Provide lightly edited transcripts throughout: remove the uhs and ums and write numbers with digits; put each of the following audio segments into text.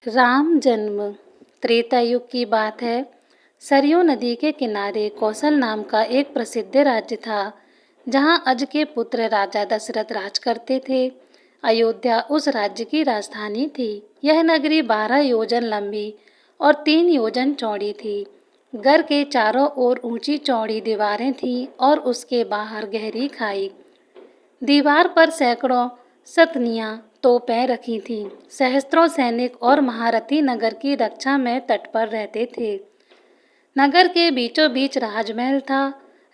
राम जन्म त्रेता युग की बात है। सरयू नदी के किनारे कौशल नाम का एक प्रसिद्ध राज्य था, जहां अज के पुत्र राजा दशरथ राज करते थे। अयोध्या उस राज्य की राजधानी थी। यह नगरी 12 योजन लंबी और 3 योजन चौड़ी थी। घर के चारों ओर ऊंची चौड़ी दीवारें थीं और उसके बाहर गहरी खाई। दीवार पर सैकड़ों सतनियां तोपें रखी थीं। सहस्त्रों सैनिक और महारथी नगर की रक्षा में तत्पर रहते थे। नगर के बीचों बीच राजमहल था।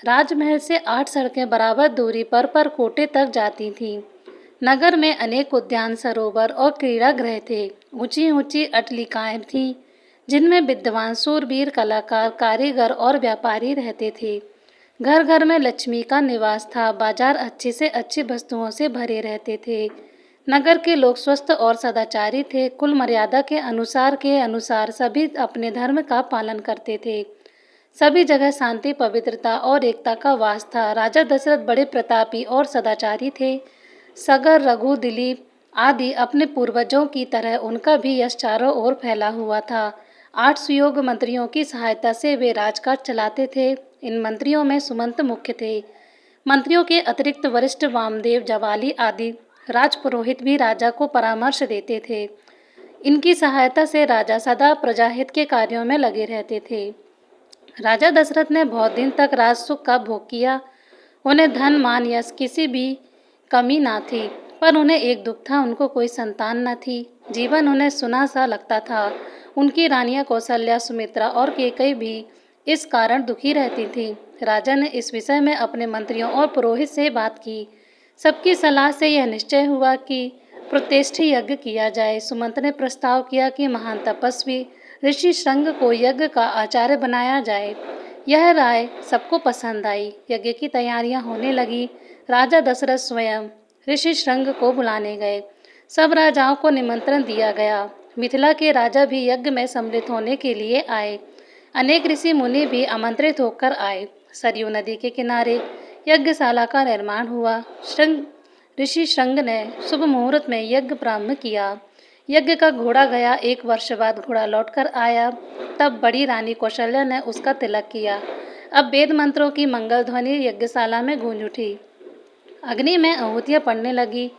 राजमहल से 8 सड़कें बराबर दूरी पर कोटे तक जाती थीं। नगर में अनेक उद्यान, सरोवर और क्रीड़ा गृह थे। ऊंची ऊंची अट्टलिकाएं थीं, जिनमें विद्वान, शूरवीर, कलाकार, कारीगर और व्यापारी रहते थे। घर घर में लक्ष्मी का निवास था। बाजार अच्छी से अच्छी वस्तुओं से भरे रहते थे। नगर के लोग स्वस्थ और सदाचारी थे। कुल मर्यादा के अनुसार सभी अपने धर्म का पालन करते थे। सभी जगह शांति, पवित्रता और एकता का वास था। राजा दशरथ बड़े प्रतापी और सदाचारी थे। सगर, रघु, दिलीप आदि अपने पूर्वजों की तरह उनका भी यश चारों ओर फैला हुआ था। 8 सुयोग्य मंत्रियों की सहायता से वे राजकाज चलाते थे। इन मंत्रियों में सुमंत मुख्य थे। मंत्रियों के अतिरिक्त वरिष्ठ वामदेव, जवाली आदि राजपुरोहित भी राजा को परामर्श देते थे। इनकी सहायता से राजा सदा प्रजाहित के कार्यों में लगे रहते थे। राजा दशरथ ने बहुत दिन तक राज सुख का भोग किया। उन्हें धन, मान, यश किसी भी कमी ना थी, पर उन्हें एक दुख था, उनको कोई संतान न थी। जीवन उन्हें सुना सा लगता था। उनकी रानियां कौशल्या, सुमित्रा और केकई भी इस कारण दुखी रहती थीं। राजा ने इस विषय में अपने मंत्रियों और पुरोहित से बात की। सबकी सलाह से यह निश्चय हुआ कि प्रतिष्ठि यज्ञ किया जाए। सुमंत ने प्रस्ताव किया कि महान तपस्वी ऋषि श्रंग को यज्ञ का आचार्य बनाया जाए। यह राय सबको पसंद आई। यज्ञ की तैयारियां होने लगी। राजा दशरथ स्वयं ऋषि श्रंग को बुलाने गए। सब राजाओं को निमंत्रण दिया गया। मिथिला के राजा भी यज्ञ में सम्मिलित होने के लिए आए। अनेक ऋषि मुनि भी आमंत्रित होकर आए। सरयू नदी के किनारे यज्ञशाला का निर्माण हुआ। ऋषि श्रंग ने शुभ मुहूर्त में यज्ञ प्रारंभ किया। यज्ञ का घोड़ा गया। 1 वर्ष बाद घोड़ा लौटकर आया। तब बड़ी रानी कौशल्या ने उसका तिलक किया। अब वेद मंत्रों की मंगल ध्वनि यज्ञशाला में गूंज उठी। अग्नि में आहुतियां पड़ने लगी।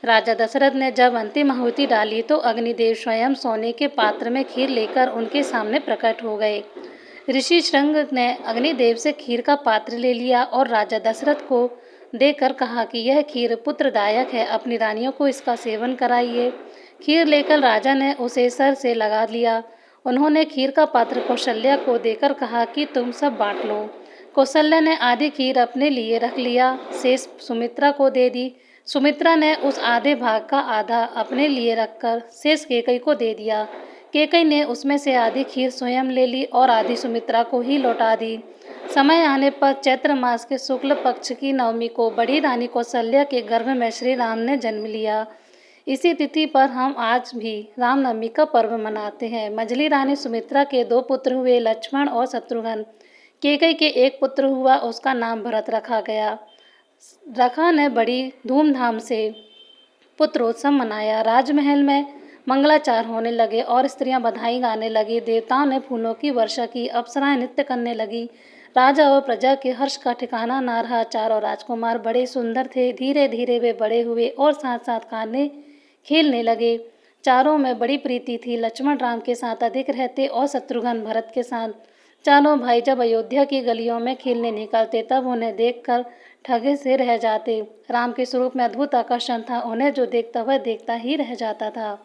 राजा दशरथ ने जब अंतिम आहुति डाली तो अग्निदेव स्वयं सोने के पात्र में खीर लेकर उनके सामने प्रकट हो गए। ऋषि श्रंग ने अग्निदेव से खीर का पात्र ले लिया और राजा दशरथ को देकर कहा कि यह खीर पुत्रदायक है, अपनी रानियों को इसका सेवन कराइए। खीर लेकर राजा ने उसे सर से लगा लिया। उन्होंने खीर का पात्र कौशल्या को देकर कहा कि तुम सब बांट लो। कौशल्या ने आधी खीर अपने लिए रख लिया, शेष सुमित्रा को दे दी। सुमित्रा ने उस आधे भाग का आधा अपने लिए रखकर शेष केकई को दे दिया। केकई ने उसमें से आधी खीर स्वयं ले ली और आधी सुमित्रा को ही लौटा दी। समय आने पर चैत्र मास के शुक्ल पक्ष की नवमी को बड़ी रानी कौशल्या के गर्भ में श्री राम ने जन्म लिया। इसी तिथि पर हम आज भी रामनवमी का पर्व मनाते हैं। मझली रानी सुमित्रा के 2 पुत्र हुए, लक्ष्मण और शत्रुघ्न। केकई के एक पुत्र हुआ, उसका नाम भरत रखा गया। रखा ने बड़ी धूमधाम से पुत्रोत्सव मनाया। राजमहल में मंगलाचार होने लगे और स्त्रियां बधाई गाने लगी। देवताओं ने फूलों की वर्षा की, अप्सराएं नृत्य करने लगी। राजा और प्रजा के हर्ष का ठिकाना ना रहा। चारों राजकुमार बड़े सुंदर थे। धीरे धीरे वे बड़े हुए और साथ साथ खाने खेलने लगे। चारों में बड़ी प्रीति थी। लक्ष्मण राम के साथ अधिक रहते और शत्रुघ्न भरत के साथ। चारों भाई जब अयोध्या की गलियों में खेलने निकलते तब उन्हें देखकर ठगे से रह जाते। राम के स्वरूप में अद्भुत आकर्षण था। उन्हें जो देखता वह देखता ही रह जाता था।